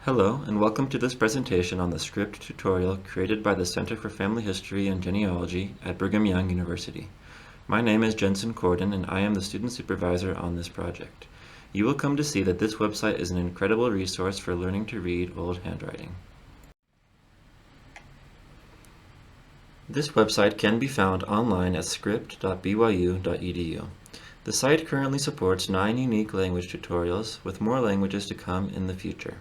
Hello, and welcome to this presentation on the script tutorial created by the Center for Family History and Genealogy at Brigham Young University. My name is Jensen Corden, and I am the student supervisor on this project. You will come to see that this website is an incredible resource for learning to read old handwriting. This website can be found online at script.byu.edu. The site currently supports 9 unique language tutorials, with more languages to come in the future.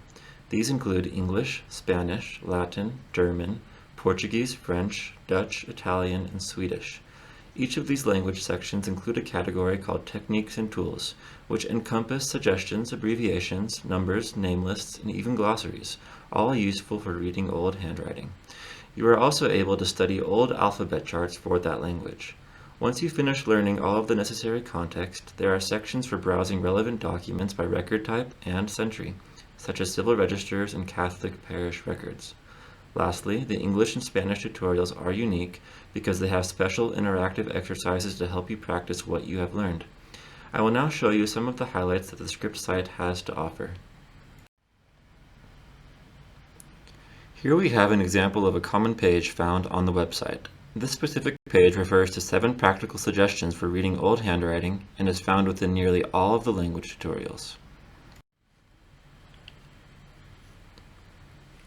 These include English, Spanish, Latin, German, Portuguese, French, Dutch, Italian, and Swedish. Each of these language sections include a category called Techniques and Tools, which encompass suggestions, abbreviations, numbers, name lists, and even glossaries, all useful for reading old handwriting. You are also able to study old alphabet charts for that language. Once you finish learning all of the necessary context, there are sections for browsing relevant documents by record type and century, such as civil registers and Catholic parish records. Lastly, the English and Spanish tutorials are unique because they have special interactive exercises to help you practice what you have learned. I will now show you some of the highlights that the script site has to offer. Here we have an example of a common page found on the website. This specific page refers to 7 practical suggestions for reading old handwriting and is found within nearly all of the language tutorials.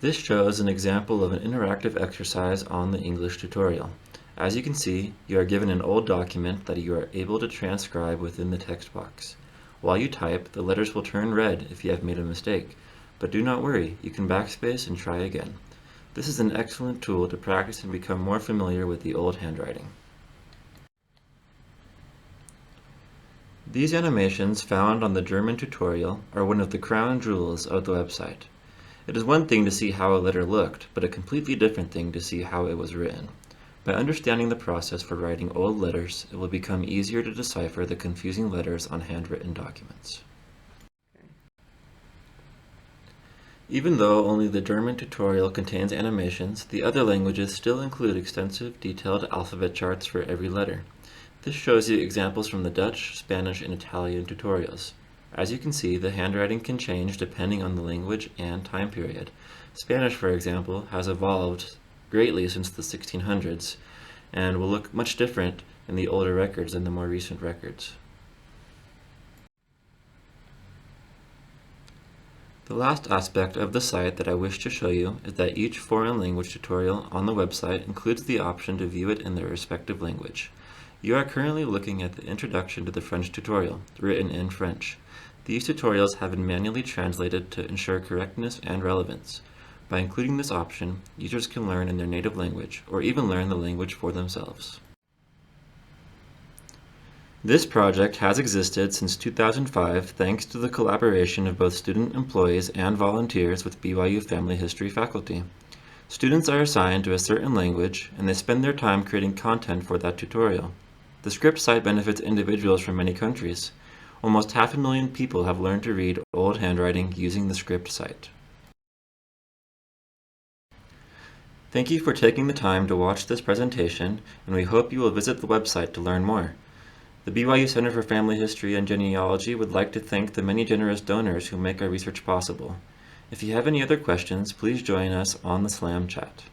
This shows an example of an interactive exercise on the English tutorial. As you can see, you are given an old document that you are able to transcribe within the text box. While you type, the letters will turn red if you have made a mistake, but do not worry, you can backspace and try again. This is an excellent tool to practice and become more familiar with the old handwriting. These animations found on the German tutorial are one of the crown jewels of the website. It is one thing to see how a letter looked, but a completely different thing to see how it was written. By understanding the process for writing old letters, it will become easier to decipher the confusing letters on handwritten documents. Even though only the German tutorial contains animations, the other languages still include extensive, detailed alphabet charts for every letter. This shows you examples from the Dutch, Spanish, and Italian tutorials. As you can see, the handwriting can change depending on the language and time period. Spanish, for example, has evolved greatly since the 1600s and will look much different in the older records than the more recent records. The last aspect of the site that I wish to show you is that each foreign language tutorial on the website includes the option to view it in their respective language. You are currently looking at the Introduction to the French tutorial, written in French. These tutorials have been manually translated to ensure correctness and relevance. By including this option, users can learn in their native language, or even learn the language for themselves. This project has existed since 2005 thanks to the collaboration of both student employees and volunteers with BYU Family History faculty. Students are assigned to a certain language, and they spend their time creating content for that tutorial. The script site benefits individuals from many countries. Almost 500,000 people have learned to read old handwriting using the script site. Thank you for taking the time to watch this presentation, and we hope you will visit the website to learn more. The BYU Center for Family History and Genealogy would like to thank the many generous donors who make our research possible. If you have any other questions, please join us on the SLAM chat.